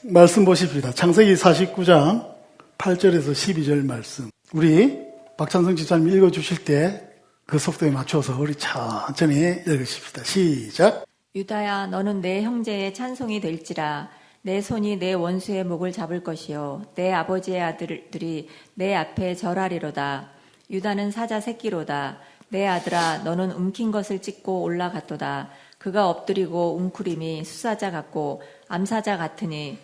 말씀 보십니다. 창세기 49장 8절에서 12절 말씀. 우리 박찬성 지사님 읽어주실 때 그 속도에 맞춰서 우리 천천히 읽으십시다. 시작. 유다야, 너는 내 형제의 찬송이 될지라. 내 손이 내 원수의 목을 잡을 것이요 내 아버지의 아들들이 내 앞에 절하리로다. 유다는 사자 새끼로다. 내 아들아, 너는 움킨 것을 찢고 올라갔도다. 그가 엎드리고 웅크림이 수사자 같고 암사자 같으니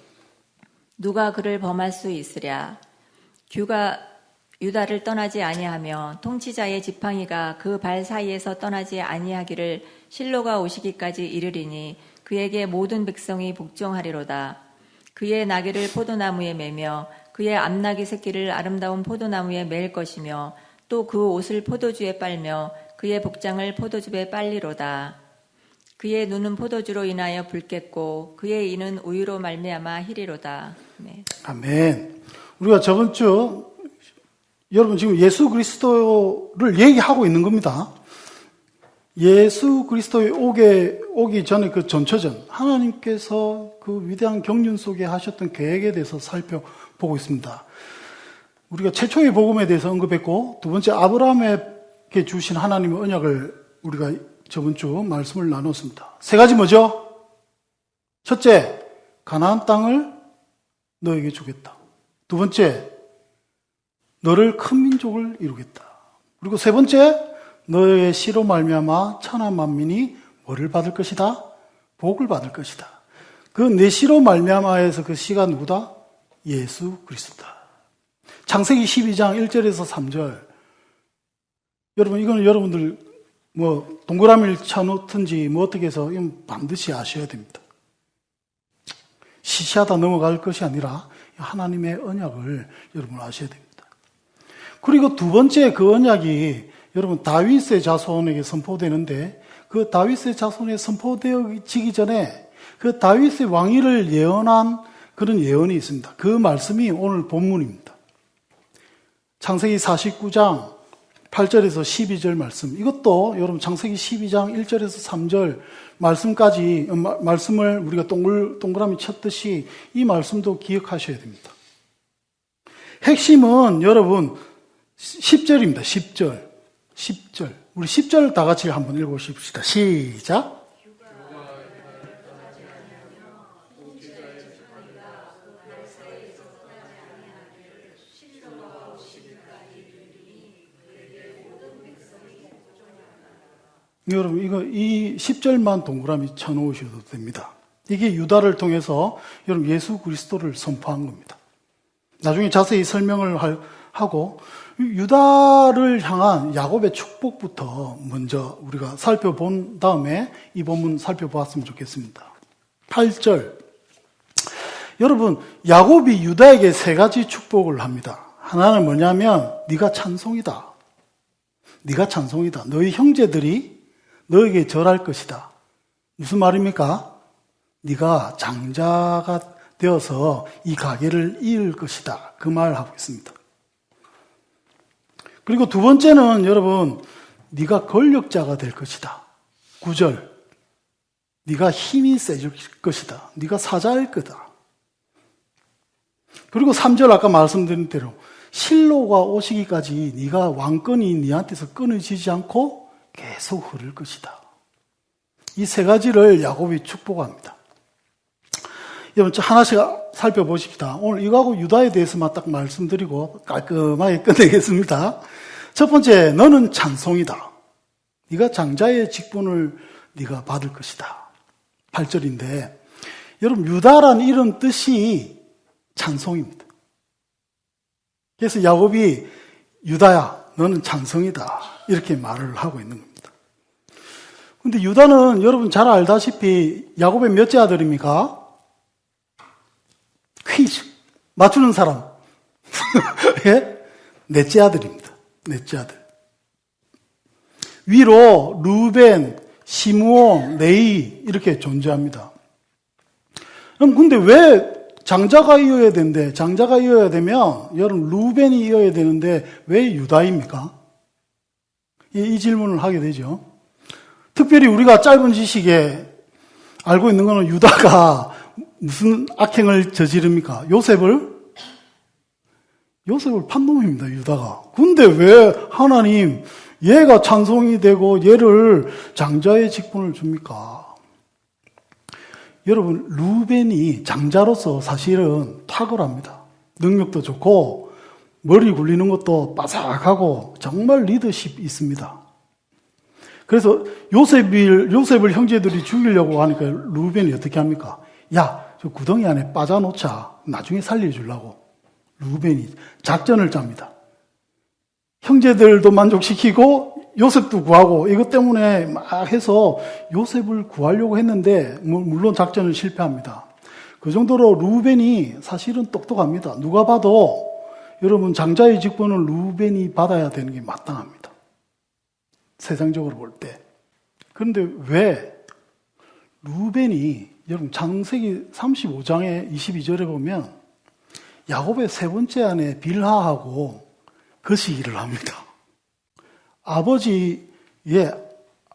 누가 그를 범할 수 있으랴. 규가 유다를 떠나지 아니하며 통치자의 지팡이가 그 발 사이에서 떠나지 아니하기를 실로가 오시기까지 이르리니 그에게 모든 백성이 복종하리로다. 그의 나귀를 포도나무에 매며 그의 암나귀 새끼를 아름다운 포도나무에 맬 것이며 또 그 옷을 포도주에 빨며 그의 복장을 포도즙에 빨리로다. 그의 눈은 포도주로 인하여 붉겠고 그의 이는 우유로 말미암아 희리로다. 네. 아멘. 우리가 저번 주 여러분 지금 예수 그리스도를 얘기하고 있는 겁니다. 예수 그리스도의 오기 전에 그 전처전, 하나님께서 그 위대한 경륜 속에 하셨던 계획에 대해서 살펴보고 있습니다. 우리가 최초의 복음에 대해서 언급했고, 두 번째 아브라함에게 주신 하나님의 언약을 우리가 저번 주 말씀을 나눴습니다. 세 가지 뭐죠? 첫째, 가나안 땅을 너에게 주겠다. 두 번째, 너를 큰 민족을 이루겠다. 그리고 세 번째, 너의 씨로 말미암아 천하 만민이 뭐를 받을 것이다? 복을 받을 것이다. 그 내 씨로 말미암아에서 그 씨가 누구다? 예수 그리스도다. 창세기 12장 1절에서 3절. 여러분, 이거는 여러분들 뭐 동그라미를 쳐놓든지 뭐 어떻게 해서 이건 반드시 아셔야 됩니다. 시시하다 넘어갈 것이 아니라 하나님의 언약을 여러분 아셔야 됩니다. 그리고 두 번째 그 언약이 여러분 다윗의 자손에게 선포되는데, 그 다윗의 자손에 선포되어지기 전에 그 다윗의 왕위를 예언한 그런 예언이 있습니다. 그 말씀이 오늘 본문입니다. 창세기 49장 8절에서 12절 말씀. 이것도 여러분 창세기 12장 1절에서 3절 말씀을 우리가 동그라미 쳤듯이 이 말씀도 기억하셔야 됩니다. 핵심은 여러분 10절입니다. 10절. 우리 10절 다 같이 한번 읽어보십시다. 시작. 여러분, 이 10절만 동그라미 쳐놓으셔도 됩니다. 이게 유다를 통해서 여러분 예수 그리스도를 선포한 겁니다. 나중에 자세히 설명을 하고, 유다를 향한 야곱의 축복부터 먼저 우리가 살펴본 다음에 이 본문 살펴보았으면 좋겠습니다. 8절. 여러분, 야곱이 유다에게 세 가지 축복을 합니다. 하나는 뭐냐면, 네가 찬송이다. 네가 찬송이다. 너희 형제들이 너에게 절할 것이다. 무슨 말입니까? 네가 장자가 되어서 이 가게를 이을 것이다. 그 말을 하고 있습니다. 그리고 두 번째는 여러분, 네가 권력자가 될 것이다. 9절. 네가 힘이 세질 것이다. 네가 사자일 거다. 그리고 3절 아까 말씀드린 대로 실로가 오시기까지 네가 왕권이 네한테서 끊어지지 않고 계속 흐를 것이다. 이 세 가지를 야곱이 축복합니다. 여러분, 하나씩 살펴보십시다. 오늘 이거하고 유다에 대해서만 딱 말씀드리고 깔끔하게 끝내겠습니다. 첫 번째, 너는 찬송이다. 네가 장자의 직분을 네가 받을 것이다. 8절인데, 여러분, 유다란 이런 뜻이 찬송입니다. 그래서 야곱이 유다야, 너는 찬송이다. 이렇게 말을 하고 있는 겁니다. 근데 유다는 여러분 잘 알다시피 야곱의 몇째 아들입니까? 퀴즈. 맞추는 사람. 예? 넷째 아들입니다. 넷째 아들. 위로 루벤, 시므온, 레위 이렇게 존재합니다. 그럼 근데 왜 장자가 이어야 되는데, 장자가 이어야 되면 여러분 루벤이 이어야 되는데 왜 유다입니까? 이 질문을 하게 되죠. 특별히 우리가 짧은 지식에 알고 있는 것은 유다가 무슨 악행을 저지릅니까? 요셉을 판 놈입니다, 유다가. 근데 왜 하나님, 얘가 찬송이 되고 얘를 장자의 직분을 줍니까? 여러분, 루벤이 장자로서 사실은 탁월합니다. 능력도 좋고, 머리 굴리는 것도 빠삭하고, 정말 리더십이 있습니다. 그래서 요셉을 형제들이 죽이려고 하니까 루벤이 어떻게 합니까? 야, 저 구덩이 안에 빠져놓자. 나중에 살려주려고. 루벤이 작전을 짭니다. 형제들도 만족시키고 요셉도 구하고 이것 때문에 막 해서 요셉을 구하려고 했는데 물론 작전은 실패합니다. 그 정도로 루벤이 사실은 똑똑합니다. 누가 봐도 여러분 장자의 직분은 루벤이 받아야 되는 게 마땅합니다. 세상적으로 볼 때. 그런데 왜 루벤이 여러분 창세기 35장의 22절에 보면 야곱의 세 번째 아내 빌하하고 거시기를 합니다. 아버지의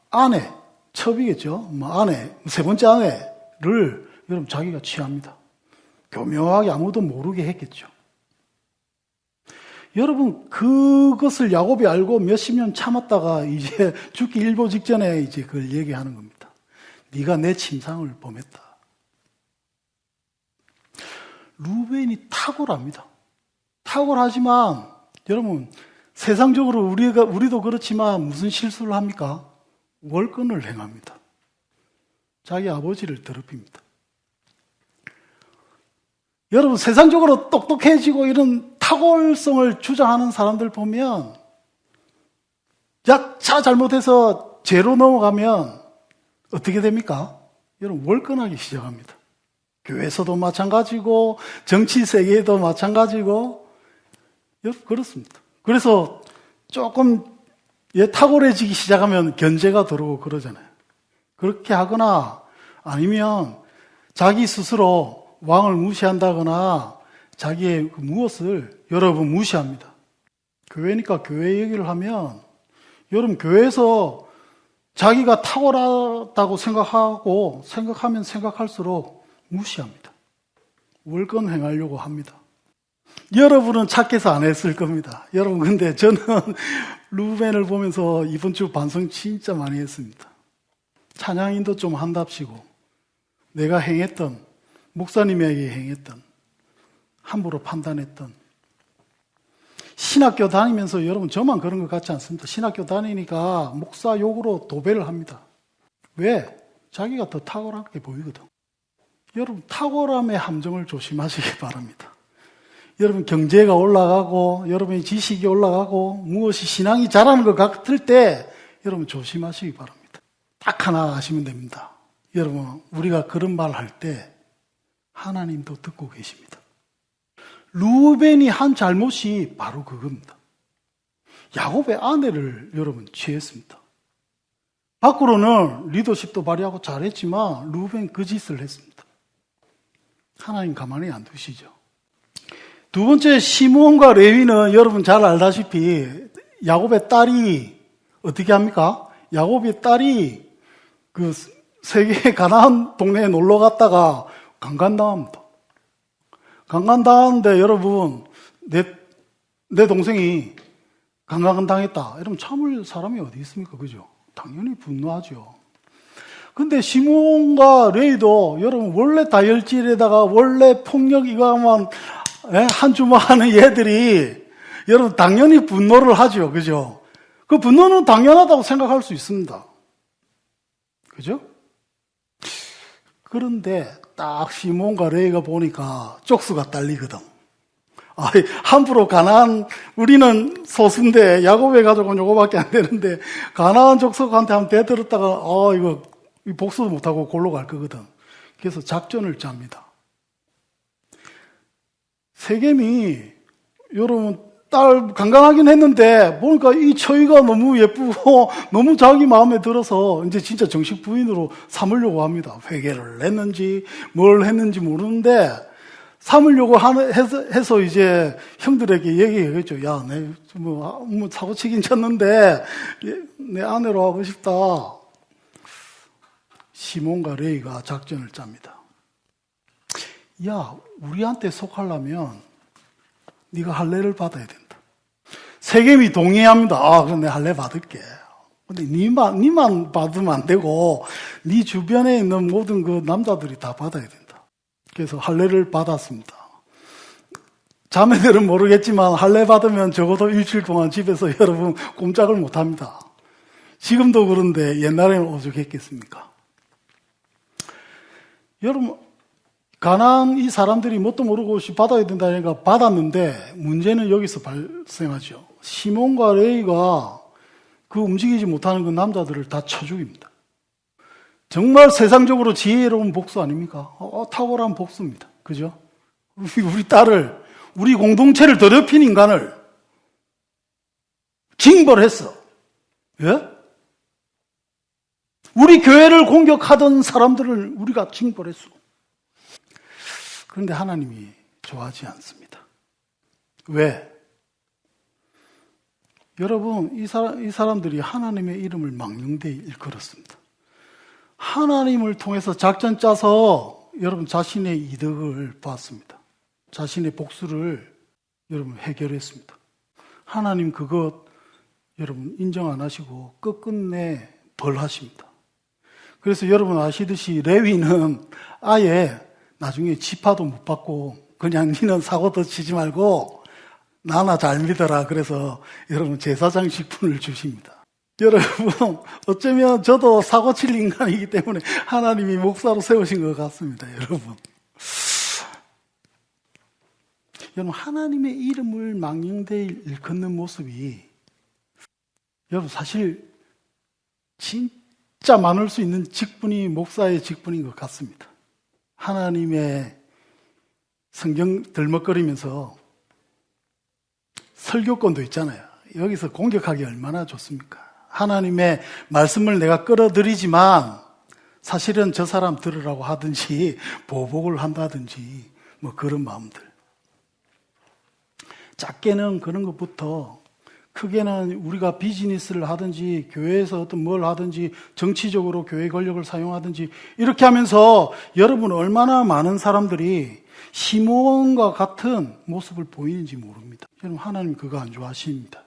아내, 첩이겠죠. 아내, 세 번째 아내를 여러분 자기가 취합니다. 교묘하게 아무도 모르게 했겠죠. 여러분 그것을 야곱이 알고 몇십 년 참았다가 이제 죽기 일보 직전에 이제 그걸 얘기하는 겁니다. 네가 내 침상을 범했다. 루벤이 탁월합니다. 탁월하지만 여러분 세상적으로 우리도 그렇지만 무슨 실수를 합니까? 월권을 행합니다. 자기 아버지를 더럽힙니다. 여러분 세상적으로 똑똑해지고 이런 탁월성을 주장하는 사람들 보면 자 잘못해서 죄로 넘어가면 어떻게 됩니까? 여러분 월권하기 시작합니다. 교회에서도 마찬가지고 정치 세계에도 마찬가지고 그렇습니다. 그래서 조금 탁월해지기 시작하면 견제가 들어오고 그러잖아요. 그렇게 하거나 아니면 자기 스스로 왕을 무시한다거나 자기의 그 무엇을 여러분 무시합니다. 교회니까 교회 얘기를 하면 여러분 교회에서 자기가 탁월하다고 생각하면 생각할수록 무시합니다. 월권 행하려고 합니다. 여러분은 착해서 안 했을 겁니다. 여러분 근데 저는 루벤을 보면서 이번 주 반성 진짜 많이 했습니다. 찬양인도 좀 한답시고 내가 행했던 목사님에게 행했던 함부로 판단했던 신학교 다니면서 여러분 저만 그런 것 같지 않습니다. 신학교 다니니까 목사 욕으로 도배를 합니다. 왜? 자기가 더 탁월하게 보이거든. 여러분 탁월함의 함정을 조심하시기 바랍니다. 여러분 경제가 올라가고 여러분의 지식이 올라가고 무엇이 신앙이 자라는 것 같을 때 여러분 조심하시기 바랍니다. 딱 하나 아시면 됩니다. 여러분 우리가 그런 말 할 때 하나님도 듣고 계십니다. 루벤이 한 잘못이 바로 그겁니다. 야곱의 아내를 여러분 취했습니다. 밖으로는 리더십도 발휘하고 잘했지만 루벤 그 짓을 했습니다. 하나님 가만히 안 두시죠. 두 번째 시므온과 레위는 여러분 잘 알다시피 야곱의 딸이 어떻게 합니까? 야곱의 딸이 그 세계 가나안 동네에 놀러 갔다가 강간당합니다. 강간당하는데 여러분 내 동생이 강간당했다. 여러분 참을 사람이 어디 있습니까? 그죠? 당연히 분노하죠. 근데 시므온과 레위도 여러분 원래 다혈질에다가 원래 폭력 이거만 한 주먹 하는 얘들이 여러분 당연히 분노를 하죠. 그죠? 그 분노는 당연하다고 생각할 수 있습니다. 그죠? 그런데 딱 시몬과 레위가 보니까 쪽수가 딸리거든. 함부로 가나안, 우리는 소수인데 야곱의 가족은 요거밖에 안 되는데 가나안 족속한테 한번 대들었다가 이거 복수도 못하고 골로 갈 거거든. 그래서 작전을 짭니다. 세겜이 여러분 딸 강간하긴 했는데 보니까 이 처이가 너무 예쁘고 너무 자기 마음에 들어서 이제 진짜 정식 부인으로 삼으려고 합니다. 회개를 했는지 뭘 했는지 모르는데 삼으려고 해서 이제 형들에게 얘기하겠죠. 야, 내 뭐 사고 치긴 쳤는데 내 아내로 하고 싶다. 시몬과 레위가 작전을 짭니다. 야, 우리한테 속하려면 네가 할례를 받아야 된다. 세겜이 동의합니다. 아, 그럼 내가 할례 받을게. 근데 니만 받으면 안 되고 네 주변에 있는 모든 그 남자들이 다 받아야 된다. 그래서 할례를 받았습니다. 자매들은 모르겠지만 할례 받으면 적어도 일주일 동안 집에서 여러분 꼼짝을 못 합니다. 지금도 그런데 옛날에는 오죽했겠습니까? 여러분, 가나안 이 사람들이 뭣도 모르고 받아야 된다니까 받았는데 문제는 여기서 발생하죠. 시몬과 레위가 그 움직이지 못하는 그 남자들을 다 쳐 죽입니다. 정말 세상적으로 지혜로운 복수 아닙니까? 탁월한 복수입니다. 그죠? 우리 딸을, 우리 공동체를 더럽힌 인간을 징벌했어. 예? 우리 교회를 공격하던 사람들을 우리가 징벌했어. 그런데 하나님이 좋아하지 않습니다. 왜? 여러분, 이 사람들이 하나님의 이름을 망령되이 일컬었습니다. 하나님을 통해서 작전 짜서 여러분 자신의 이득을 봤습니다. 자신의 복수를 여러분 해결했습니다. 하나님 그것 여러분 인정 안 하시고 끝끝내 벌하십니다. 그래서 여러분 아시듯이 레위는 아예 나중에 지파도 못 받고 그냥 니는 사고도 치지 말고 나나 잘 믿어라. 그래서 여러분 제사장 직분을 주십니다. 여러분 어쩌면 저도 사고 칠 인간이기 때문에 하나님이 목사로 세우신 것 같습니다. 여러분 하나님의 이름을 망령되이 일컫는 모습이 여러분 사실 진짜 많을 수 있는 직분이 목사의 직분인 것 같습니다. 하나님의 성경 들먹거리면서 설교권도 있잖아요. 여기서 공격하기 얼마나 좋습니까? 하나님의 말씀을 내가 끌어들이지만 사실은 저 사람 들으라고 하든지 보복을 한다든지 뭐 그런 마음들. 작게는 그런 것부터 크게는 우리가 비즈니스를 하든지 교회에서 어떤 뭘 하든지 정치적으로 교회 권력을 사용하든지 이렇게 하면서 여러분 얼마나 많은 사람들이 시몬과 같은 모습을 보이는지 모릅니다. 여러분 하나님 그거 안 좋아하십니다.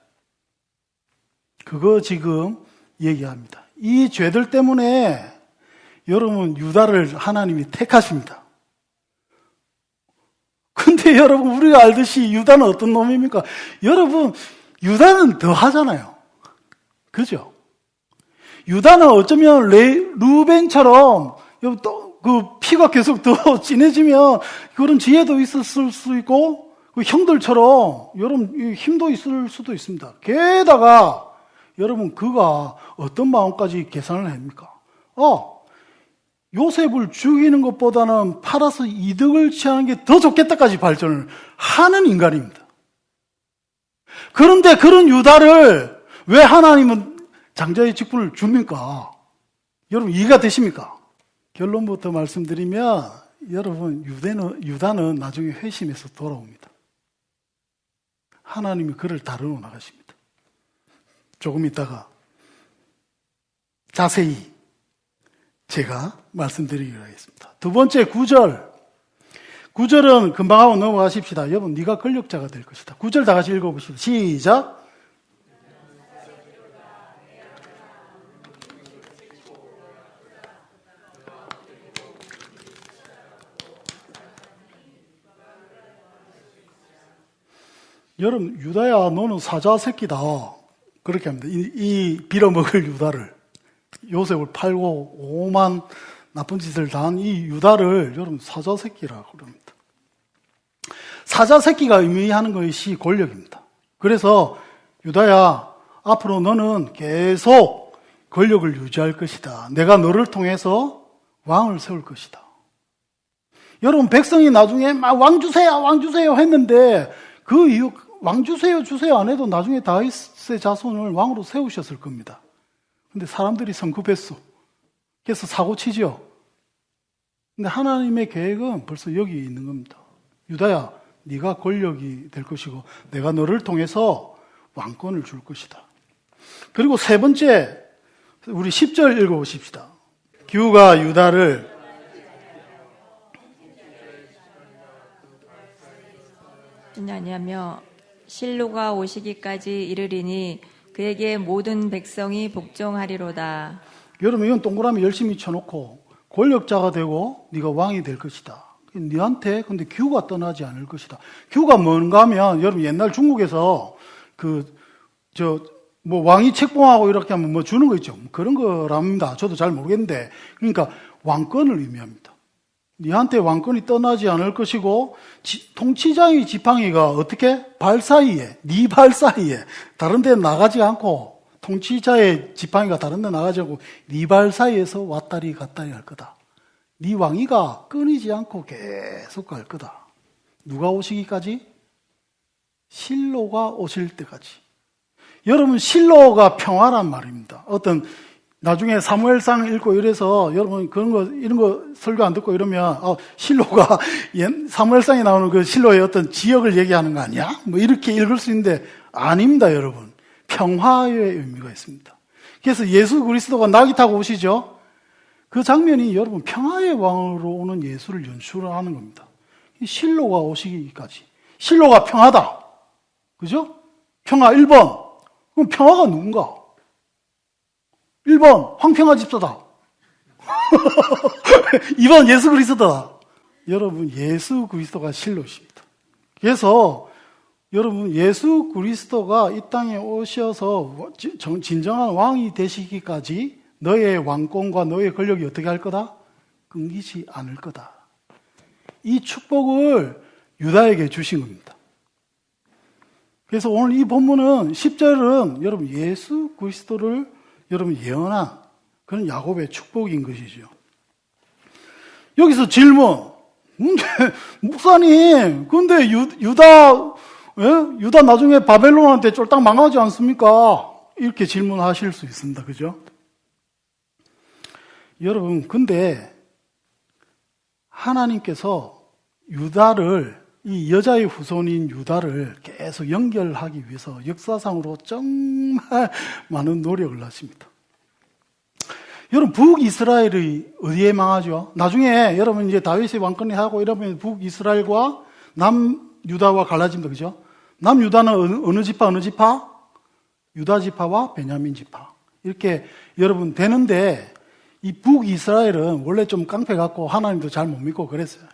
그거 지금 얘기합니다. 이 죄들 때문에 여러분 유다를 하나님이 택하십니다. 근데 여러분 우리가 알듯이 유다는 어떤 놈입니까? 여러분 유다는 더 하잖아요. 그죠? 유다는 어쩌면 루벤처럼 또 그 피가 계속 더 진해지면 그런 지혜도 있었을 수 있고 그 형들처럼 여러분 힘도 있을 수도 있습니다. 게다가 여러분 그가 어떤 마음까지 계산을 합니까? 요셉을 죽이는 것보다는 팔아서 이득을 취하는 게 더 좋겠다까지 발전을 하는 인간입니다. 그런데 그런 유다를 왜 하나님은 장자의 직분을 줍니까? 여러분 이해가 되십니까? 결론부터 말씀드리면 여러분 유다는 나중에 회심해서 돌아옵니다. 하나님이 그를 다루어 나가십니다. 조금 있다가 자세히 제가 말씀드리기로 하겠습니다. 두 번째 9절. 9절은 금방 하고 넘어가십시다. 여러분 네가 권력자가 될 것이다. 9절 다 같이 읽어보시죠. 시작. 여러분 유다야 너는 사자 새끼다. 그렇게 합니다. 이 빌어먹을 유다를 요셉을 팔고 오만 나쁜 짓을 당한 이 유다를 여러분 사자 새끼라고 그럽니다. 사자 새끼가 의미하는 것이 권력입니다. 그래서 유다야 앞으로 너는 계속 권력을 유지할 것이다. 내가 너를 통해서 왕을 세울 것이다. 여러분 백성이 나중에 막 왕 주세요 왕 주세요 했는데 그 이유 왕 주세요 안 해도 나중에 다윗의 자손을 왕으로 세우셨을 겁니다. 근데 사람들이 성급했어. 그래서 사고치죠. 근데 하나님의 계획은 벌써 여기 있는 겁니다. 유다야, 네가 권력이 될 것이고 내가 너를 통해서 왕권을 줄 것이다. 그리고 세 번째, 우리 10절 읽어보십시다. 규가 유다를 아니하며 실로가 오시기까지 이르리니 그에게 모든 백성이 복종하리로다. 여러분 이건 동그라미 열심히 쳐놓고 권력자가 되고 네가 왕이 될 것이다. 네한테 근데 규가 떠나지 않을 것이다. 규가 뭔가 하면 여러분 옛날 중국에서 뭐 왕이 책봉하고 이렇게 하면 뭐 주는 거 있죠. 그런 거랍니다. 저도 잘 모르겠는데 그러니까 왕권을 의미합니다. 네한테 왕권이 떠나지 않을 것이고 통치자의 지팡이가 어떻게? 발 사이에, 네 발 사이에 다른 데 나가지 않고 통치자의 지팡이가 다른 데 나가지 않고 네 발 사이에서 왔다리 갔다리 할 거다. 네 왕위가 끊이지 않고 계속 갈 거다. 누가 오시기까지? 실로가 오실 때까지. 여러분 실로가 평화란 말입니다. 나중에 사무엘상 읽고 이래서 여러분 이런 거 설교 안 듣고 이러면 실로가 사무엘상에 나오는 그 실로의 어떤 지역을 얘기하는 거 아니야? 뭐 이렇게 읽을 수 있는데 아닙니다, 여러분. 평화의 의미가 있습니다. 그래서 예수 그리스도가 낙이 타고 오시죠. 그 장면이 여러분 평화의 왕으로 오는 예수를 연출하는 겁니다. 실로가 오시기까지. 실로가 평화다. 그죠? 평화 1번. 그럼 평화가 누군가? 1번 황평화 집사다. 2번 예수 그리스도다. 여러분 예수 그리스도가 실로십니다. 그래서 여러분 예수 그리스도가 이 땅에 오셔서 진정한 왕이 되시기까지 너의 왕권과 너의 권력이 어떻게 할 거다? 끊기지 않을 거다. 이 축복을 유다에게 주신 겁니다. 그래서 오늘 이 본문은 10절은 여러분 예수 그리스도를 여러분 예언한 그런 야곱의 축복인 것이죠. 여기서 질문. 근데 목사님, 근데 유다 나중에 바벨론한테 쫄딱 망하지 않습니까? 이렇게 질문하실 수 있습니다. 그죠? 여러분, 근데 하나님께서 이 여자의 후손인 유다를 계속 연결하기 위해서 역사상으로 정말 많은 노력을 하십니다. 여러분, 북이스라엘이 어디에 망하죠? 나중에 여러분 이제 다윗의 왕권이 하고 이러면 북이스라엘과 남유다와 갈라집니다. 그죠? 남유다는 어느 지파? 유다 지파와 베냐민 지파. 이렇게 여러분 되는데 이 북이스라엘은 원래 좀 깡패 같고 하나님도 잘 못 믿고 그랬어요.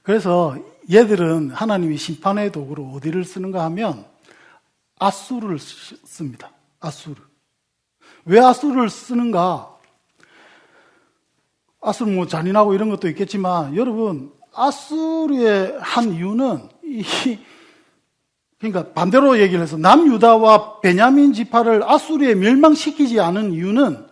그래서 얘들은 하나님이 심판의 도구로 어디를 쓰는가 하면 아수르를 씁니다. 아수르. 왜 아수르를 쓰는가? 아수르 뭐 잔인하고 이런 것도 있겠지만 여러분 아수르의 한 이유는 그러니까 반대로 얘기를 해서 남유다와 베냐민 지파를 아수르에 멸망시키지 않은 이유는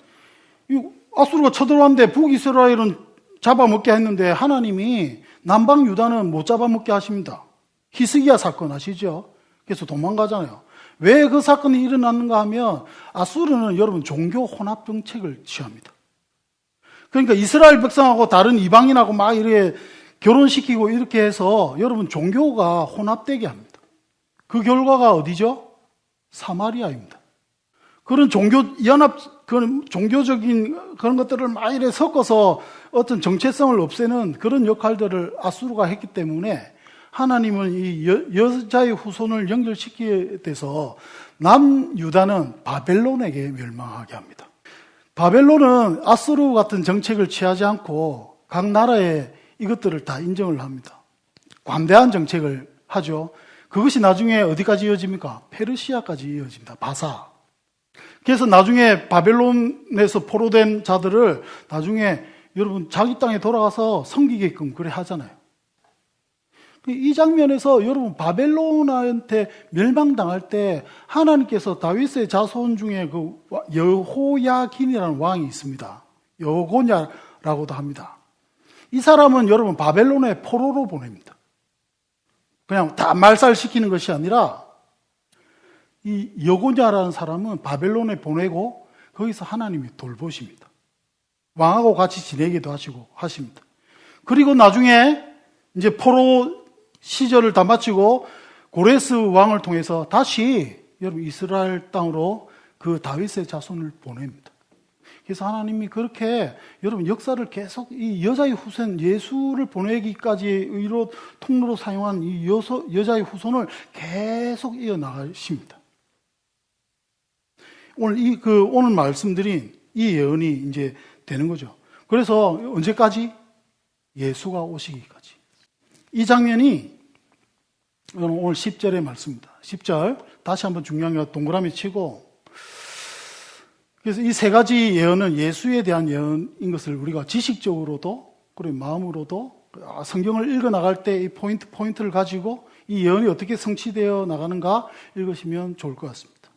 아수르가 쳐들어왔는데 북이스라엘은 잡아먹게 했는데 하나님이 남방 유다는 못 잡아먹게 하십니다. 히스기야 사건 아시죠? 그래서 도망가잖아요. 왜 그 사건이 일어났는가 하면 아수르는 여러분 종교 혼합 정책을 취합니다. 그러니까 이스라엘 백성하고 다른 이방인하고 막 이렇게 결혼시키고 이렇게 해서 여러분 종교가 혼합되게 합니다. 그 결과가 어디죠? 사마리아입니다. 그런 그런 종교적인 그런 것들을 막 이렇게 섞어서 어떤 정체성을 없애는 그런 역할들을 아수르가 했기 때문에 하나님은 이 여자의 후손을 연결시키게 돼서 남유다는 바벨론에게 멸망하게 합니다. 바벨론은 아수르 같은 정책을 취하지 않고 각 나라에 이것들을 다 인정을 합니다. 관대한 정책을 하죠. 그것이 나중에 어디까지 이어집니까? 페르시아까지 이어집니다. 바사. 그래서 나중에 바벨론에서 포로된 자들을 나중에 여러분 자기 땅에 돌아가서 섬기게끔 그래 하잖아요. 이 장면에서 여러분 바벨론한테 멸망당할 때 하나님께서 다윗의 자손 중에 그 여호야긴이라는 왕이 있습니다. 여고냐라고도 합니다. 이 사람은 여러분 바벨론에 포로로 보냅니다. 그냥 다 말살시키는 것이 아니라 이 여고냐라는 사람은 바벨론에 보내고 거기서 하나님이 돌보십니다. 왕하고 같이 지내기도 하십니다. 그리고 나중에 이제 포로 시절을 다 마치고 고레스 왕을 통해서 다시 여러분 이스라엘 땅으로 그 다윗의 자손을 보냅니다. 그래서 하나님이 그렇게 여러분 역사를 계속 이 여자의 후손, 예수를 보내기까지의 의로 통로로 사용한 이 여자의 후손을 계속 이어나가십니다. 오늘 말씀드린 이 예언이 이제 되는 거죠. 그래서 언제까지? 예수가 오시기까지. 이 장면이 오늘 10절의 말씀입니다. 10절 다시 한번 중요한 게 동그라미 치고, 그래서 이 세 가지 예언은 예수에 대한 예언인 것을 우리가 지식적으로도 그리고 마음으로도 성경을 읽어 나갈 때 이 포인트를 가지고 이 예언이 어떻게 성취되어 나가는가 읽으시면 좋을 것 같습니다.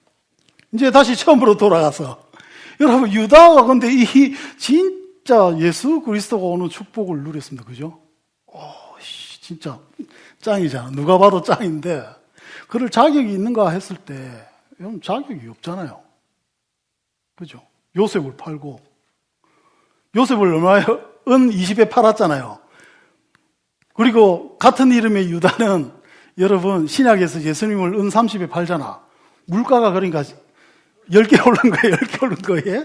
이제 다시 처음으로 돌아가서 여러분, 유다가 근데 이 진짜 예수 그리스도가 오는 축복을 누렸습니다. 그죠? 진짜 짱이잖아. 누가 봐도 짱인데 그럴 자격이 있는가 했을 때 여러분, 자격이 없잖아요. 그죠? 요셉을 팔고, 요셉을 얼마에? 은 20에 팔았잖아요. 그리고 같은 이름의 유다는 여러분, 신약에서 예수님을 은 30에 팔잖아. 물가가 그러니까 10개 오른 거예요. 10개 오른 거예요.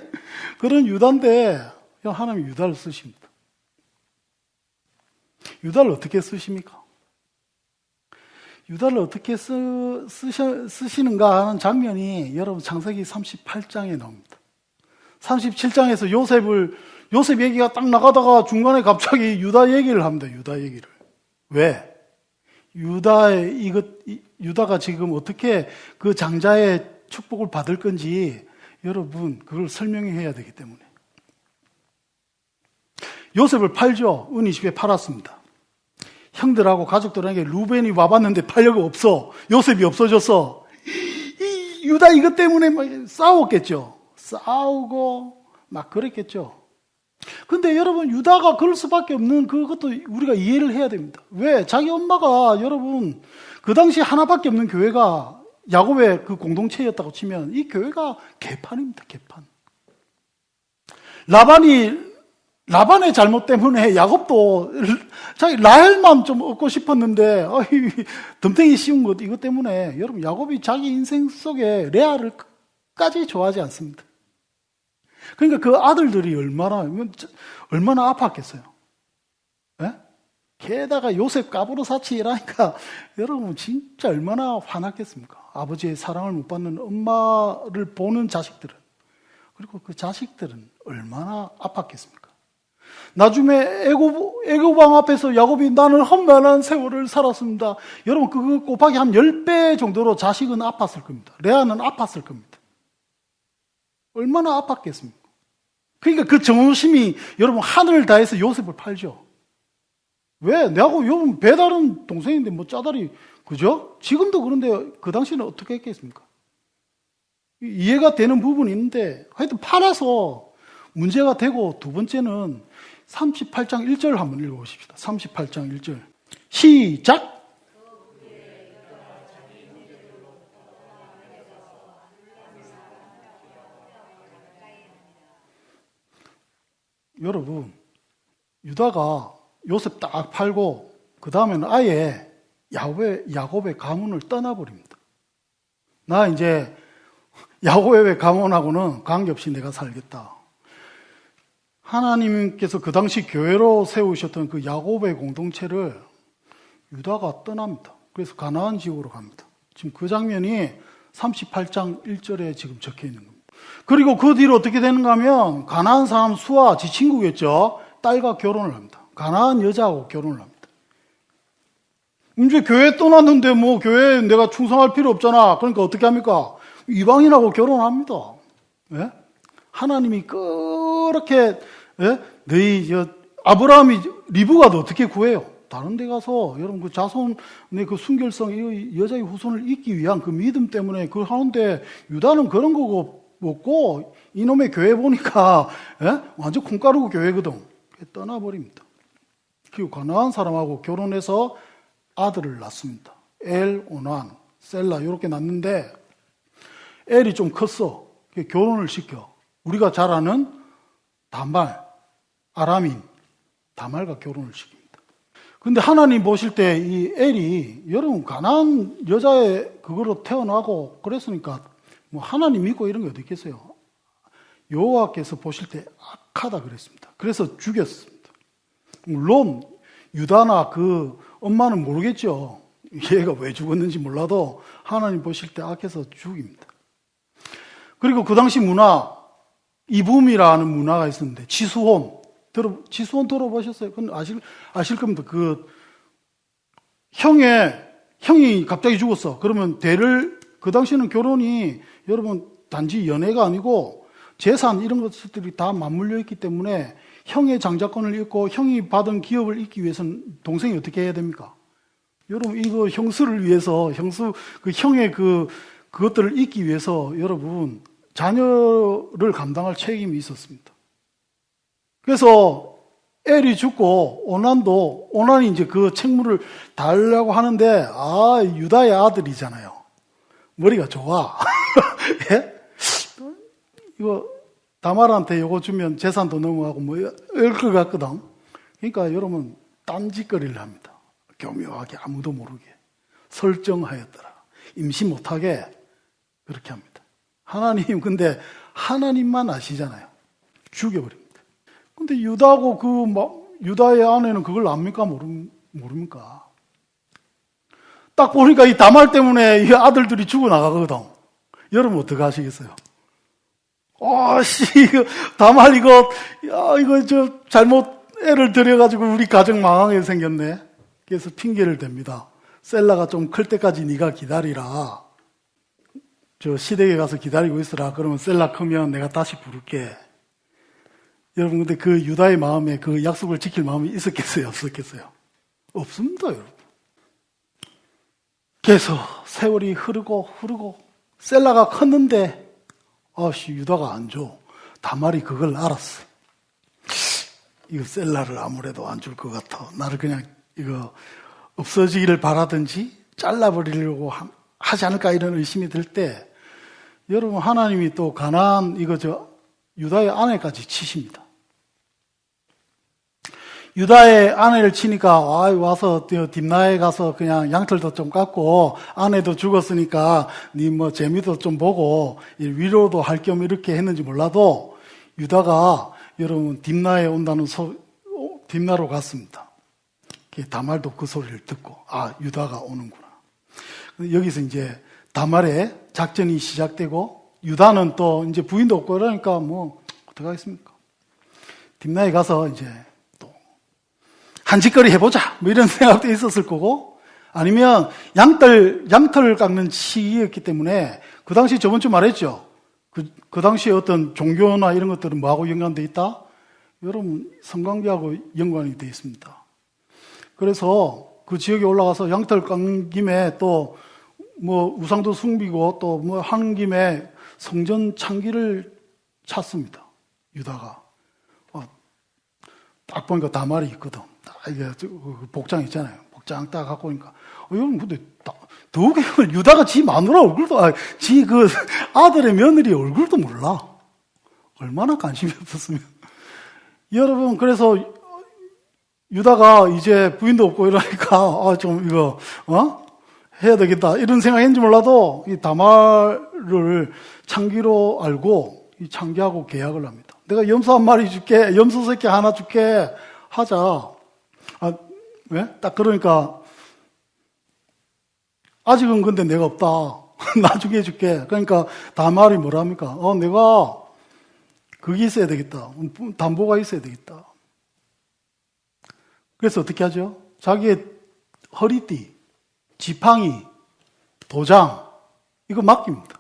그런 유다인데 하나님이 유다를 쓰십니다. 유다를 어떻게 쓰십니까? 유다를 어떻게 쓰시는가 하는 장면이 여러분 창세기 38장에 나옵니다. 37장에서 요셉 얘기가 딱 나가다가 중간에 갑자기 유다 얘기를 합니다. 유다 얘기를. 왜? 유다가 지금 어떻게 그 장자의 축복을 받을 건지 여러분 그걸 설명해야 되기 때문에. 요셉을 팔죠. 은 20에 팔았습니다. 형들하고 가족들에게 루벤이 와봤는데 팔려고 없어. 요셉이 없어졌어. 이 유다 이것 때문에 막 싸웠겠죠. 싸우고 막 그랬겠죠. 근데 여러분, 유다가 그럴 수밖에 없는 그것도 우리가 이해를 해야 됩니다. 왜? 자기 엄마가 여러분 그 당시 하나밖에 없는 교회가 야곱의 그 공동체였다고 치면 이 교회가 개판입니다. 개판. 라반의 잘못 때문에 야곱도 자기 라헬만 좀 얻고 싶었는데 덤탱이 씌운 것 이것 때문에 여러분 야곱이 자기 인생 속에 레아를 끝까지 좋아하지 않습니다. 그러니까 그 아들들이 얼마나 아팠겠어요. 예? 게다가 요셉 까부러사치 이라니까 여러분 진짜 얼마나 화났겠습니까? 아버지의 사랑을 못 받는 엄마를 보는 자식들은, 그리고 그 자식들은 얼마나 아팠겠습니까? 나중에 애고방 앞에서 야곱이 나는 험난한 세월을 살았습니다. 여러분 그거 곱하기 한 10배 정도로 자식은 아팠을 겁니다. 레아는 아팠을 겁니다. 얼마나 아팠겠습니까? 그러니까 그 정심이 여러분 하늘을 다해서 요셉을 팔죠. 왜? 내하고 여러분 배다른 동생인데 뭐 짜다리, 그죠? 지금도 그런데 그 당시에는 어떻게 했겠습니까? 이해가 되는 부분이 있는데 하여튼 팔아서 문제가 되고, 두 번째는 38장 1절 한번 읽어보십시다. 38장 1절 시작. 여러분, 유다가 요셉 딱 팔고 그 다음에는 아예 야곱의 가문을 떠나버립니다. 나 이제 야곱의 가문하고는 관계없이 내가 살겠다. 하나님께서 그 당시 교회로 세우셨던 그 야곱의 공동체를 유다가 떠납니다. 그래서 가나안 지역으로 갑니다. 지금 그 장면이 38장 1절에 지금 적혀 있는 겁니다. 그리고 그 뒤로 어떻게 되는가 하면 가나안 사람 수아, 지 친구겠죠. 딸과 결혼을 합니다. 가나안 여자하고 결혼을 합니다. 이제 교회 떠났는데 뭐 교회에 내가 충성할 필요 없잖아. 그러니까 어떻게 합니까? 이방인하고 결혼합니다. 예? 하나님이 그렇게, 예? 아브라함이 리브가 어떻게 구해요? 다른 데 가서 여러분 그 자손의 그 순결성, 이 여자의 후손을 잇기 위한 그 믿음 때문에 그걸 하는데, 유다는 그런 거고 없고 이놈의 교회 보니까, 예? 완전 콩가루 교회거든. 떠나버립니다. 그리고 가나안 사람하고 결혼해서 아들을 낳습니다. 엘, 오난, 셀라 이렇게 낳는데 엘이 좀 컸어. 결혼을 시켜. 우리가 잘 아는 다말, 아람인 다말과 결혼을 시킵니다. 근데 하나님 보실 때 이 엘이 여러분 가나안 여자의 그거로 태어나고 그랬으니까 뭐 하나님 믿고 이런 게 어디 있겠어요? 여호와께서 보실 때 악하다 그랬습니다. 그래서 죽였습니다. 물론 유다나 그 엄마는 모르겠죠. 얘가 왜 죽었는지 몰라도 하나님 보실 때 악해서 죽입니다. 그리고 그 당시 문화, 이붐이라는 문화가 있었는데 지수혼 들어보셨어요? 그건 아실 겁니다. 형이 갑자기 죽었어. 그러면 그 당시에는 결혼이 여러분 단지 연애가 아니고 재산 이런 것들이 다 맞물려 있기 때문에 형의 장자권을 잇고 형이 받은 기업을 잇기 위해서는 동생이 어떻게 해야 됩니까? 여러분 이거 형수를 위해서 형의 그것들을 잇기 위해서 여러분 자녀를 감당할 책임이 있었습니다. 그래서 엘이 죽고 오난이 이제 그 책무를 다하려고 하는데 유다의 아들이잖아요. 머리가 좋아. 예? 이거 다말한테 요거 주면 재산도 넘어가고 이럴 것 같거든. 그러니까 여러분 딴짓거리를 합니다. 교묘하게 아무도 모르게 설정하였더라. 임시 못하게 그렇게 합니다. 근데 하나님만 아시잖아요. 죽여버립니다. 근데 유다의 아내는 그걸 압니까? 모릅니까? 딱 보니까 이 다말 때문에 이 아들들이 죽어나가거든. 여러분 어떻게 하시겠어요? 다말 이거 잘못 애를 들여가지고 우리 가정 망하게 생겼네. 그래서 핑계를 댑니다. 셀라가 좀 클 때까지 네가 기다리라. 저 시댁에 가서 기다리고 있으라. 그러면 셀라 크면 내가 다시 부를게. 여러분 근데 그 유다의 마음에 그 약속을 지킬 마음이 있었겠어요? 없었겠어요? 없습니다, 여러분. 그래서 세월이 흐르고 셀라가 컸는데 유다가 안 줘. 다말이 그걸 알았어. 이거 셀라를 아무래도 안 줄 것 같아. 나를 그냥 이거 없어지기를 바라든지 잘라버리려고 하지 않을까 이런 의심이 들 때 여러분 하나님이 또 가나안 유다의 아내까지 치십니다. 유다의 아내를 치니까 와서 딥나에 가서 그냥 양털도 좀 깎고 아내도 죽었으니까 네 재미도 좀 보고 위로도 할 겸 이렇게 했는지 몰라도 유다가 여러분 딥나에 온다는 딥나로 갔습니다. 다말도 그 소리를 듣고 유다가 오는구나. 여기서 이제 다말의 작전이 시작되고 유다는 또 이제 부인도 없고 그러니까 어떡하겠습니까? 딥나에 가서 이제 한짓거리 해보자 이런 생각도 있었을 거고 아니면 양털 깎는 시기였기 때문에 그 당시 저번 주 말했죠. 그 당시에 어떤 종교나 이런 것들은 뭐하고 연관되어 있다? 여러분 성관계하고 연관이 되어 있습니다. 그래서 그 지역에 올라가서 양털 깎는 김에 또 우상도 숨기고 또 하는 김에 성전 창기를 찾습니다. 유다가 딱 보니까 다말이 있거든. 이게 복장 있잖아요. 복장 딱 갖고 오니까 여러분 근데 더욱이 유다가 지 마누라 얼굴도 지 아들의 며느리 얼굴도 몰라. 얼마나 관심이 없었으면. 여러분 그래서 유다가 이제 부인도 없고 이러니까 좀 이거 해야 되겠다 이런 생각했는지 몰라도 이 다말을 창기로 알고 이 창기하고 계약을 합니다. 내가 염소 한 마리 줄게, 염소 새끼 하나 줄게 하자. 왜? 딱 그러니까 아직은 근데 내가 없다. 나중에 줄게. 그러니까 다말이 뭐랍니까? 내가 그게 있어야 되겠다. 담보가 있어야 되겠다. 그래서 어떻게 하죠? 자기의 허리띠, 지팡이, 도장 이거 맡깁니다.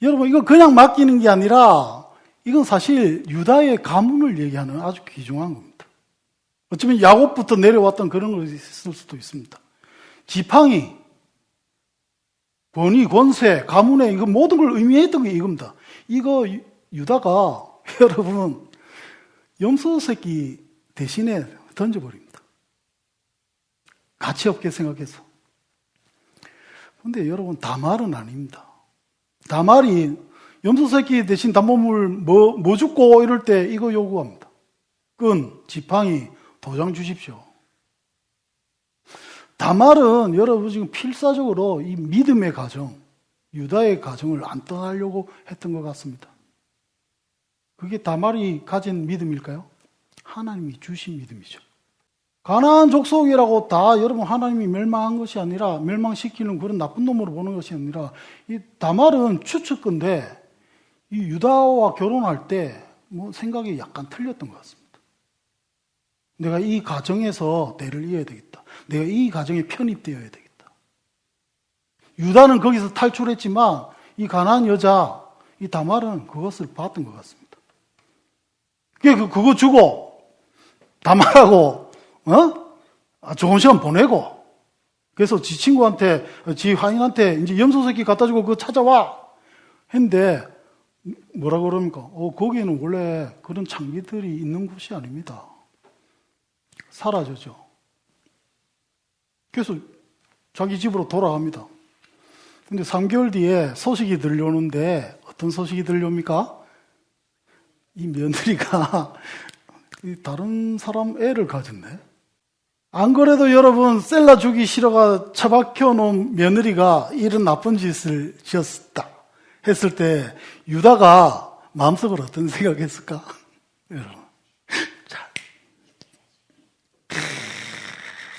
여러분 이거 그냥 맡기는 게 아니라 이건 사실 유다의 가문을 얘기하는 아주 귀중한 겁니다. 어쩌면 야곱부터 내려왔던 그런 것이 있을 수도 있습니다. 지팡이, 권위, 권세, 가문의 이거 모든 걸 의미했던 게 이겁니다. 이거 유다가 여러분 염소 새끼 대신에 던져버립니다. 가치 없게 생각해서. 근데 여러분 다말은 아닙니다. 다말이 염소 새끼 대신 담보물 뭐 줍고 이럴 때 이거 요구합니다. 끈, 지팡이, 도장 주십시오. 다말은 여러분 지금 필사적으로 이 믿음의 가정, 유다의 가정을 안 떠나려고 했던 것 같습니다. 그게 다말이 가진 믿음일까요? 하나님이 주신 믿음이죠. 가나안 족속이라고 다 여러분 하나님이 멸망한 것이 아니라 멸망시키는 그런 나쁜 놈으로 보는 것이 아니라 이 다말은 추측건데 이 유다와 결혼할 때 뭐 생각이 약간 틀렸던 것 같습니다. 내가 이 가정에서 대를 이어야 되겠다. 내가 이 가정에 편입되어야 되겠다. 유다는 거기서 탈출했지만 이 가나안 여자 이 다말은 그것을 봤던 것 같습니다. 그거 주고 다말하고 좋은 시간 보내고 그래서 지 친구한테 지 화인한테 이제 염소 새끼 갖다 주고 그거 찾아와 했는데 뭐라 그럽니까? 거기에는 원래 그런 장비들이 있는 곳이 아닙니다. 사라졌죠. 그래서 자기 집으로 돌아갑니다. 근데 3개월 뒤에 소식이 들려오는데 어떤 소식이 들려옵니까? 이 며느리가 다른 사람 애를 가졌네. 안 그래도 여러분 셀라 주기 싫어가 처박혀 놓은 며느리가 이런 나쁜 짓을 지었다 했을 때 유다가 마음속으로 어떤 생각했을까? 여러분, 자,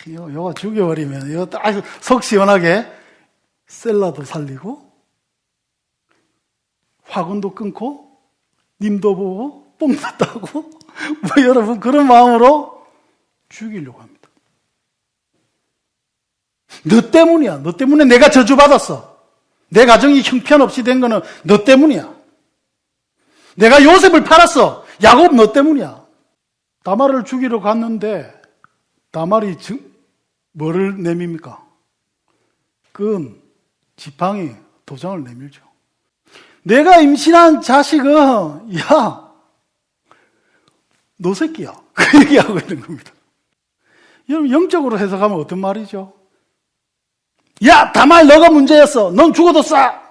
이거 죽여버리면 이거 딱 속 시원하게 셀라도 살리고 화군도 끊고 님도 보고 뽕도 따고 뭐 여러분 그런 마음으로 죽이려고 합니다. 너 때문이야. 너 때문에 내가 저주받았어. 내 가정이 형편없이 된 거는 너 때문이야. 내가 요셉을 팔았어. 야곱 너 때문이야. 다말을 죽이러 갔는데 다말이 뭐를 내밉니까? 끈, 지팡이, 도장을 내밀죠. 내가 임신한 자식은 야, 너 새끼야. 그 얘기하고 있는 겁니다. 여러분 영적으로 해석하면 어떤 말이죠? 야, 다말 너가 문제였어. 넌 죽어도 싸.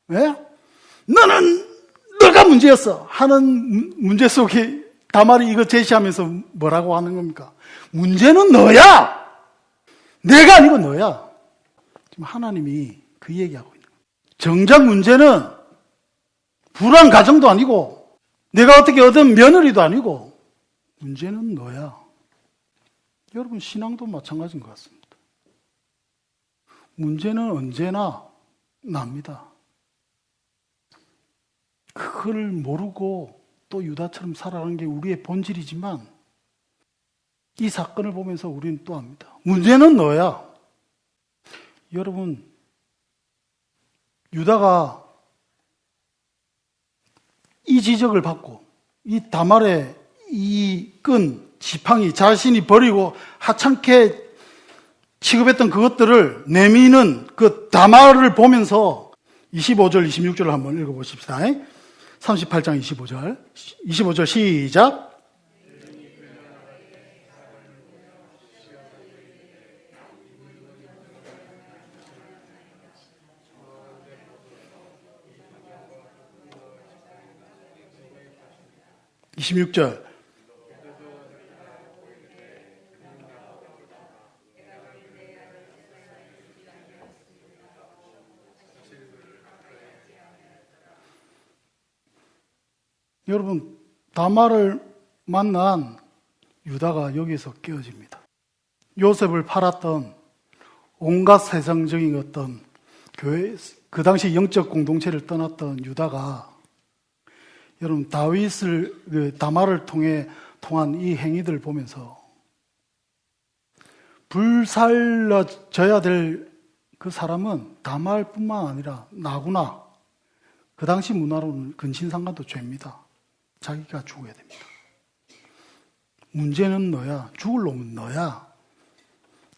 왜? 너는 너가 문제였어. 하는 문제 속에 다말이 이거 제시하면서 뭐라고 하는 겁니까? 문제는 너야. 내가 아니고 너야. 지금 하나님이 그 얘기하고 있는 거예요. 정작 문제는 불안 가정도 아니고 내가 어떻게 얻은 며느리도 아니고 문제는 너야. 여러분 신앙도 마찬가지인 것 같습니다. 문제는 언제나 납니다. 그걸 모르고 또 유다처럼 살아가는 게 우리의 본질이지만 이 사건을 보면서 우리는 또 압니다. 문제는 너야. 여러분 유다가 이 지적을 받고 이 다말의 이 끈, 지팡이 자신이 버리고 하찮게 취급했던 그것들을 내미는 그 다말을 보면서 25절, 26절을 한번 읽어보십시다. 38장 25절. 25절 시작. (26절) 여러분 다말을 만난 유다가 여기서 깨어집니다. 요셉을 팔았던 온갖 세상적인 어떤 교회, 그 당시 영적 공동체를 떠났던 유다가 여러분 다윗을 다말을 통한 이 행위들을 보면서 불살려져야 될 그 사람은 다말뿐만 아니라 나구나. 그 당시 문화로는 근친상간도 죄입니다. 자기가 죽어야 됩니다. 문제는 너야. 죽을 놈은 너야.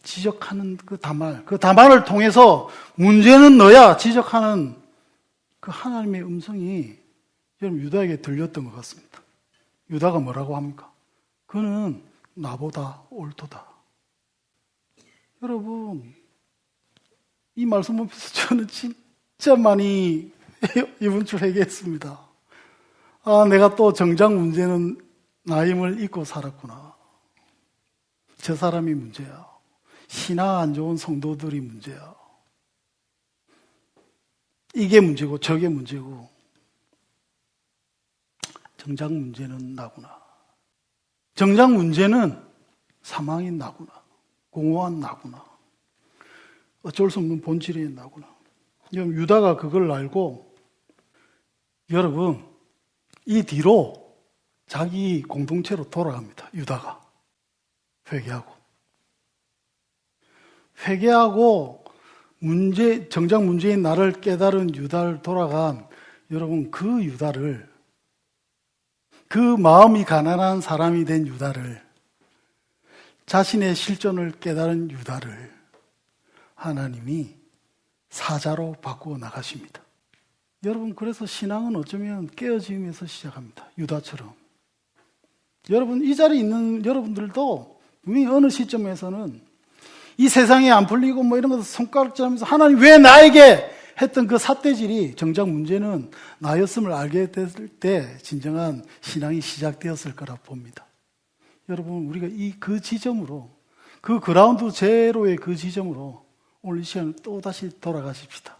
지적하는 그 다말을 통해서 문제는 너야. 지적하는 그 하나님의 음성이 여러분 유다에게 들렸던 것 같습니다. 유다가 뭐라고 합니까? 그는 나보다 옳도다. 여러분 이 말씀 보면서 저는 진짜 많이 이번 주 회개했습니다. 아, 내가 또 정작 문제는 나임을 잊고 살았구나. 저 사람이 문제야. 신앙 안 좋은 성도들이 문제야. 이게 문제고 저게 문제고. 정작 문제는 나구나. 정작 문제는 사망인 나구나. 공허한 나구나. 어쩔 수 없는 본질인 나구나. 유다가 그걸 알고 여러분 이 뒤로 자기 공동체로 돌아갑니다. 유다가 회개하고 정작 문제인 나를 깨달은 유다를 돌아간 여러분 그 유다를 그 마음이 가난한 사람이 된 유다를 자신의 실존을 깨달은 유다를 하나님이 사자로 바꾸어 나가십니다. 여러분 그래서 신앙은 어쩌면 깨어짐에서 시작합니다. 유다처럼. 여러분 이 자리에 있는 여러분들도 분명히 어느 시점에서는 이 세상에 안 풀리고 뭐 이런 것도 손가락질하면서 하나님 왜 나에게 했던 그 삿대질이 정작 문제는 나였음을 알게 됐을 때 진정한 신앙이 시작되었을 거라 봅니다. 여러분 우리가 그 지점으로 그 그라운드 제로의 그 지점으로 오늘 이 시간에 또다시 돌아가십시다.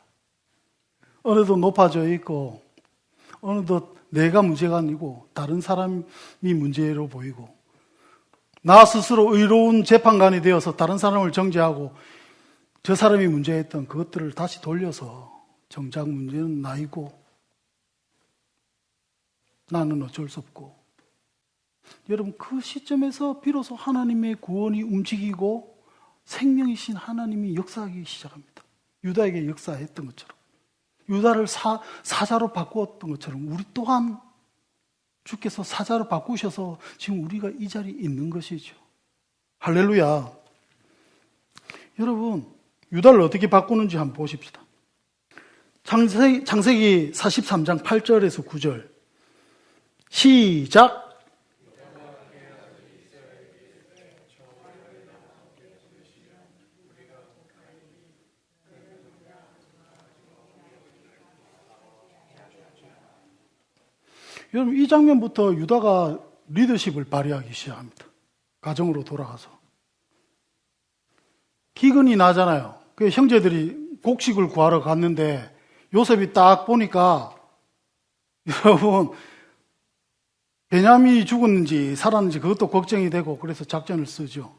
어느덧 높아져 있고 어느덧 내가 문제가 아니고 다른 사람이 문제로 보이고 나 스스로 의로운 재판관이 되어서 다른 사람을 정죄하고 저 사람이 문제였던 그것들을 다시 돌려서 정작 문제는 나이고 나는 어쩔 수 없고 여러분 그 시점에서 비로소 하나님의 구원이 움직이고 생명이신 하나님이 역사하기 시작합니다. 유다에게 역사했던 것처럼 유다를 사자로 바꾸었던 것처럼 우리 또한 주께서 사자로 바꾸셔서 지금 우리가 이 자리에 있는 것이죠. 할렐루야. 여러분 유다를 어떻게 바꾸는지 한번 보십시다. 창세기 43장 8절에서 9절 시작. 여러분 이 장면부터 유다가 리더십을 발휘하기 시작합니다. 가정으로 돌아가서 기근이 나잖아요. 그 형제들이 곡식을 구하러 갔는데 요셉이 딱 보니까 여러분 베냐민이 죽었는지 살았는지 그것도 걱정이 되고 그래서 작전을 쓰죠.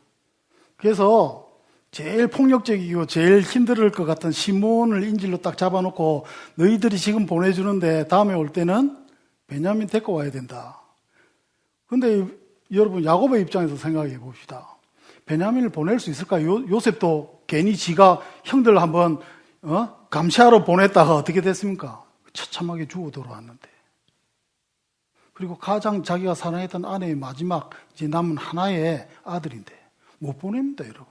그래서 제일 폭력적이고 제일 힘들 것 같은 시몬을 인질로 딱 잡아놓고 너희들이 지금 보내주는데 다음에 올 때는 베냐민 데리고 와야 된다. 근데 여러분 야곱의 입장에서 생각해 봅시다. 베냐민을 보낼 수 있을까? 요셉도 괜히 지가 형들 한번 감시하러 보냈다가 어떻게 됐습니까? 처참하게 죽어 돌아왔는데. 그리고 가장 자기가 사랑했던 아내의 마지막 이제 남은 하나의 아들인데 못 보냅니다, 여러분.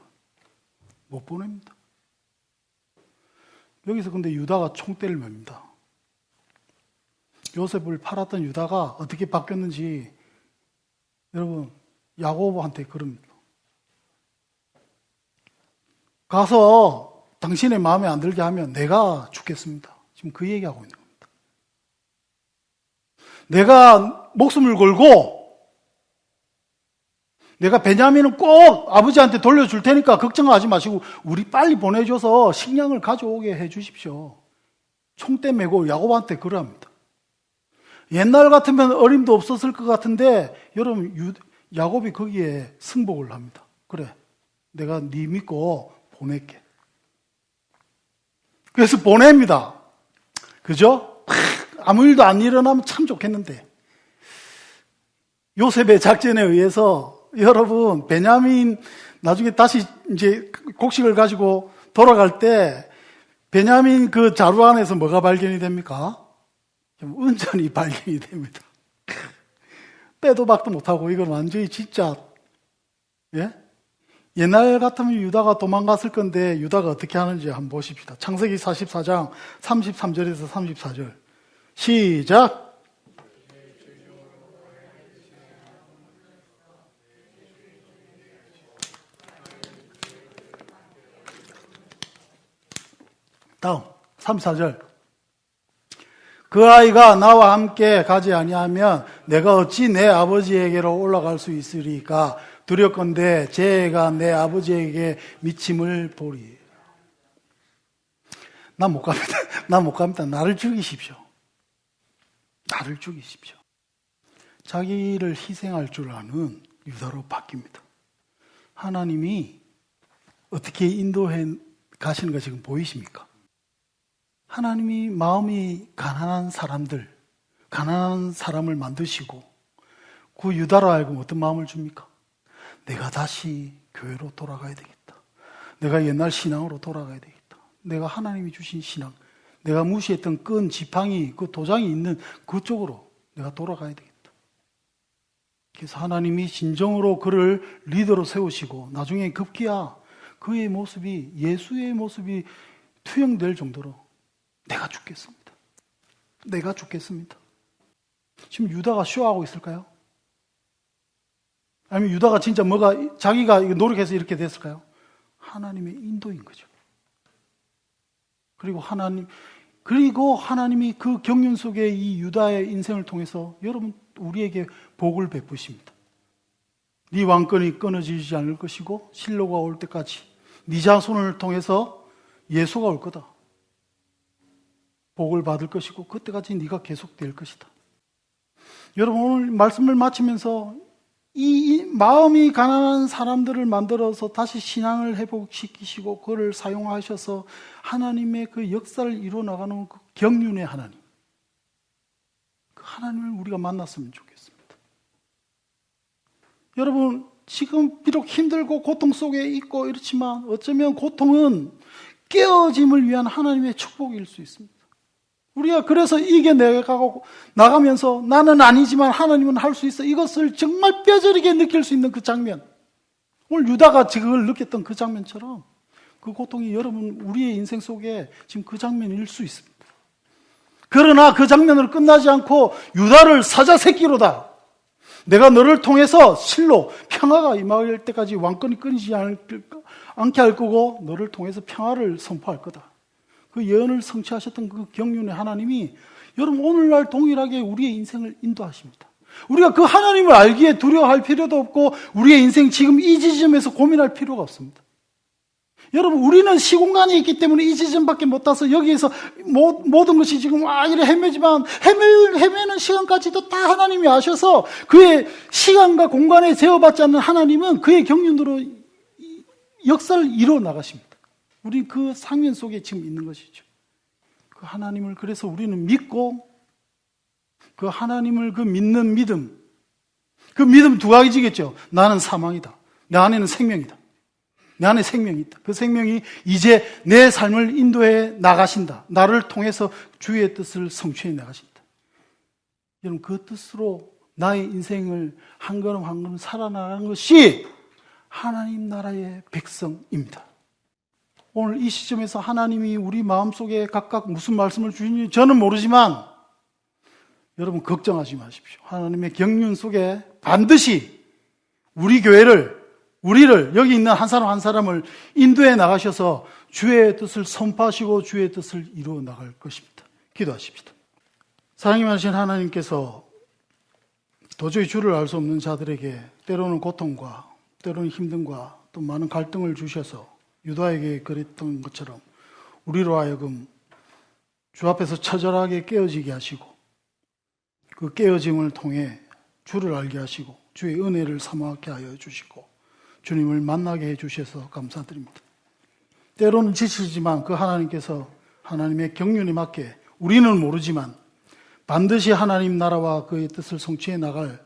못 보냅니다. 여기서 근데 유다가 총대를 맵니다. 요셉을 팔았던 유다가 어떻게 바뀌었는지 여러분 야고보한테 그럽니다. 가서 당신의 마음에 안 들게 하면 내가 죽겠습니다. 지금 그 얘기하고 있는 겁니다. 내가 목숨을 걸고 내가 베냐민은 꼭 아버지한테 돌려줄 테니까 걱정하지 마시고 우리 빨리 보내줘서 식량을 가져오게 해 주십시오. 총대 메고 야곱한테 그러합니다. 옛날 같으면 어림도 없었을 것 같은데 여러분 야곱이 거기에 승복을 합니다. 그래 내가 네 믿고 보낼게. 그래서 보냅니다. 그죠? 아무 일도 안 일어나면 참 좋겠는데 요셉의 작전에 의해서 여러분 베냐민 나중에 다시 이제 곡식을 가지고 돌아갈 때 베냐민 그 자루 안에서 뭐가 발견이 됩니까? 은전이 발견이 됩니다. 빼도 박도 못하고 이건 완전히 진짜 옛날 같으면 유다가 도망갔을 건데 유다가 어떻게 하는지 한번 보십시다. 창세기 44장 33절에서 34절 시작. 다음 34절 그 아이가 나와 함께 가지 아니하면 내가 어찌 내 아버지에게로 올라갈 수 있으리까 두렵건대 제 애가 내 아버지에게 미침을 보리. 난 못 갑니다. 나를 죽이십시오. 나를 죽이십시오. 자기를 희생할 줄 아는 유다로 바뀝니다. 하나님이 어떻게 인도해 가시는 거 지금 보이십니까? 하나님이 마음이 가난한 사람들, 가난한 사람을 만드시고 그 유다로 하여금 어떤 마음을 줍니까? 내가 다시 교회로 돌아가야 되겠다. 내가 옛날 신앙으로 돌아가야 되겠다. 내가 하나님이 주신 신앙, 내가 무시했던 끈, 지팡이, 그 도장이 있는 그쪽으로 내가 돌아가야 되겠다. 그래서 하나님이 진정으로 그를 리더로 세우시고 나중에 급기야 그의 모습이 예수의 모습이 투영될 정도로 내가 죽겠습니다. 내가 죽겠습니다. 지금 유다가 쇼하고 있을까요? 아니면 유다가 진짜 뭐가 자기가 노력해서 이렇게 됐을까요? 하나님의 인도인 거죠. 그리고 하나님이 그 경륜 속에 이 유다의 인생을 통해서 여러분 우리에게 복을 베푸십니다. 네 왕권이 끊어지지 않을 것이고 실로가 올 때까지 네 자손을 통해서 예수가 올 거다. 복을 받을 것이고 그때까지 네가 계속될 것이다. 여러분 오늘 말씀을 마치면서 이 마음이 가난한 사람들을 만들어서 다시 신앙을 회복시키시고 그를 사용하셔서 하나님의 그 역사를 이루어나가는 그 경륜의 하나님, 그 하나님을 우리가 만났으면 좋겠습니다. 여러분 지금 비록 힘들고 고통 속에 있고 이렇지만 어쩌면 고통은 깨어짐을 위한 하나님의 축복일 수 있습니다. 우리가 그래서 이겨내가고 나가면서 나는 아니지만 하나님은 할 수 있어. 이것을 정말 뼈저리게 느낄 수 있는 그 장면. 오늘 유다가 그걸 느꼈던 그 장면처럼 그 고통이 여러분 우리의 인생 속에 지금 그 장면일 수 있습니다. 그러나 그 장면으로 끝나지 않고 유다를 사자 새끼로다. 내가 너를 통해서 실로 평화가 임할 때까지 왕권이 끊이지 않게 할 거고 너를 통해서 평화를 선포할 거다. 그 예언을 성취하셨던 그 경륜의 하나님이 여러분 오늘날 동일하게 우리의 인생을 인도하십니다. 우리가 그 하나님을 알기에 두려워할 필요도 없고 우리의 인생 지금 이 지점에서 고민할 필요가 없습니다. 여러분 우리는 시공간이 있기 때문에 이 지점밖에 못 따서 여기에서 모든 것이 지금 이래 헤매지만 헤매는 시간까지도 다 하나님이 아셔서 그의 시간과 공간에 제어받지 않는 하나님은 그의 경륜으로 역사를 이루어 나가십니다. 우리 그 상면 속에 지금 있는 것이죠. 그 하나님을 그래서 우리는 믿고 그 하나님을 그 믿는 믿음, 그 믿음 두 가지겠죠. 나는 사망이다. 내 안에는 생명이다. 내 안에 생명이 있다. 그 생명이 이제 내 삶을 인도해 나가신다. 나를 통해서 주의 뜻을 성취해 나가신다. 여러분 그 뜻으로 나의 인생을 한 걸음 한 걸음 살아나가는 것이 하나님 나라의 백성입니다. 오늘 이 시점에서 하나님이 우리 마음속에 각각 무슨 말씀을 주시는지 저는 모르지만 여러분 걱정하지 마십시오. 하나님의 경륜 속에 반드시 우리 교회를 우리를 여기 있는 한 사람 한 사람을 인도해 나가셔서 주의 뜻을 선포하시고 주의 뜻을 이루어 나갈 것입니다. 기도하십시다. 사랑이 많으신 하나님께서 도저히 주를 알 수 없는 자들에게 때로는 고통과 때로는 힘듦과 또 많은 갈등을 주셔서 유다에게 그랬던 것처럼 우리로 하여금 주 앞에서 처절하게 깨어지게 하시고 그 깨어짐을 통해 주를 알게 하시고 주의 은혜를 사모하게 하여 주시고 주님을 만나게 해 주셔서 감사드립니다. 때로는 지치지만 그 하나님께서 하나님의 경륜에 맞게 우리는 모르지만 반드시 하나님 나라와 그의 뜻을 성취해 나갈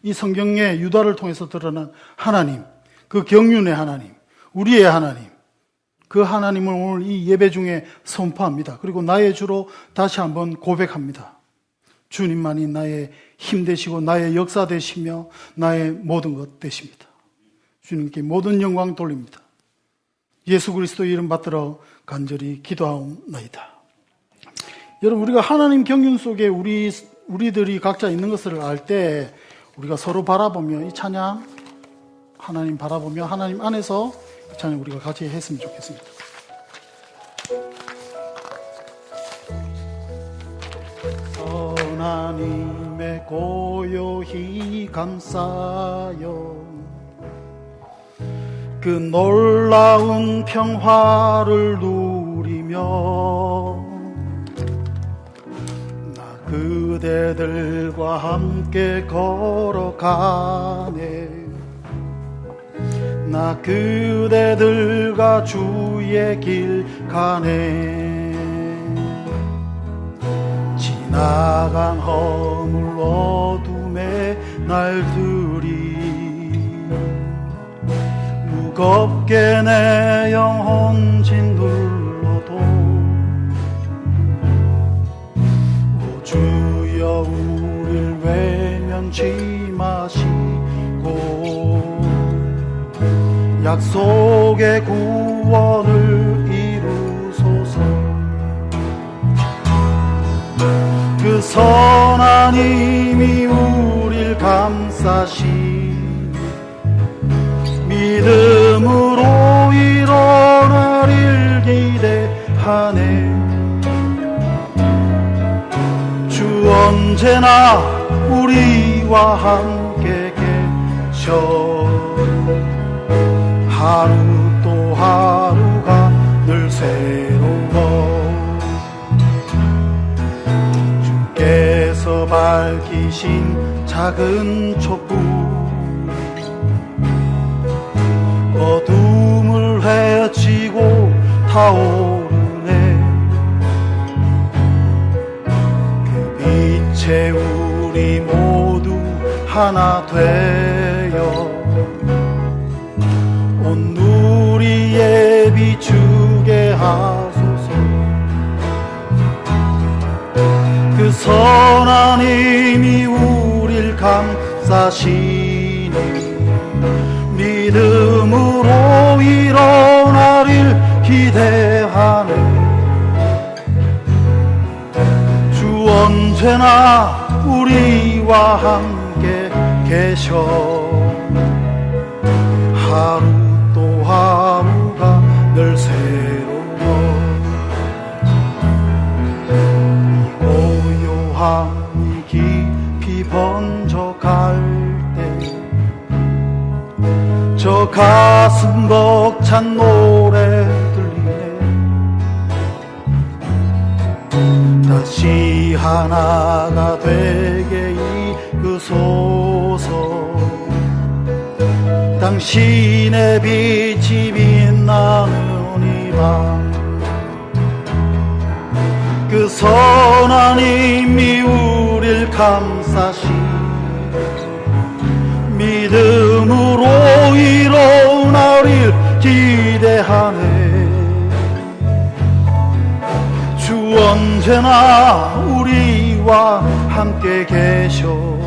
이 성경의 유다를 통해서 드러난 하나님, 그 경륜의 하나님, 우리의 하나님, 그 하나님을 오늘 이 예배 중에 선포합니다. 그리고 나의 주로 다시 한번 고백합니다. 주님만이 나의 힘 되시고 나의 역사 되시며 나의 모든 것 되십니다. 주님께 모든 영광 돌립니다. 예수 그리스도 이름 받들어 간절히 기도하옵나이다. 여러분 우리가 하나님 경륜 속에 우리들이 각자 있는 것을 알 때 우리가 서로 바라보며 이 찬양 하나님 바라보며 하나님 안에서 이 찬양 우리가 같이 했으면 좋겠습니다. 하나님의 고요히 감싸요 그 놀라운 평화를 누리며 나 그대들과 함께 걸어가네. 나 그대들과 주의 길 가네. 지나간 허물 어둠의 날들이 무겁게 내 영혼 짓눌러도 오 주여 우릴 외면치 마시고 약속의 구원을 이루소서. 그 선한 힘이 우릴 감싸시 믿음으로 일어나릴 기대하네. 주 언제나 우리와 함께 계셔. 하루 또 하루가 늘 새로워. 주께서 밝히신 작은 촛불 어둠을 헤치고 타오르네. 그 빛에 우리 모두 하나 되어 온 누리에 비추게 하소서. 그 선한 힘이 우릴 감싸시니 믿음으로 일어나릴 기대하네. 주 언제나 우리와 함께 계셔. 하루 또 하루가 늘 새로워. 이 고요함이 깊이 번져갈 때 저 가슴 벅찬 노래 들리네. 다시 하나가 되게 이끄소서. 당신의 빛이 빛나는 이 밤 그 선한 힘이 우릴 감싸시 믿음으로 일어나릴 기대하네. 주 언제나 우리와 함께 계셔.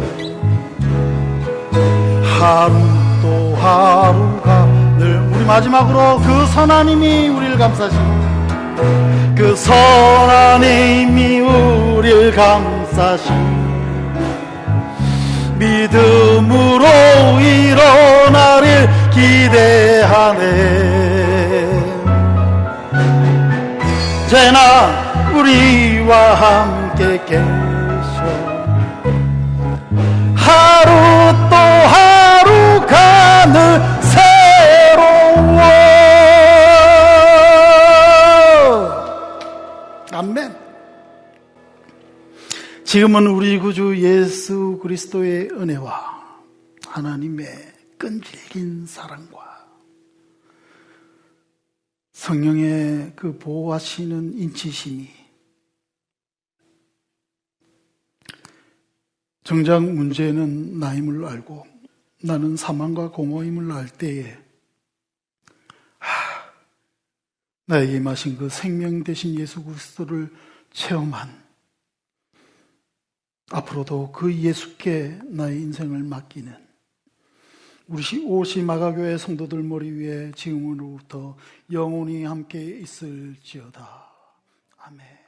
하루 또 하루가 늘. 우리 마지막으로 그 선한 힘이 우리를 감싸시 그 선한 힘이 우리를 감싸시 믿음으로 일어나릴 기대하네. 언제나 우리와 함께 계셔. 하루 또 하루가 늘 새로워. 아멘. 지금은 우리 구주 예수 그리스도의 은혜와 하나님의 끈질긴 사랑과 성령의 그 보호하시는 인치심이 정작 문제는 나임을 알고 나는 사망과 공허임을 알 때에 나에게 마신 그 생명 되신 예수 그리스도를 체험한, 앞으로도 그 예수께 나의 인생을 맡기는 우리 오시마가교회 성도들 머리 위에 지금으로부터 영원히 함께 있을지어다. 아멘.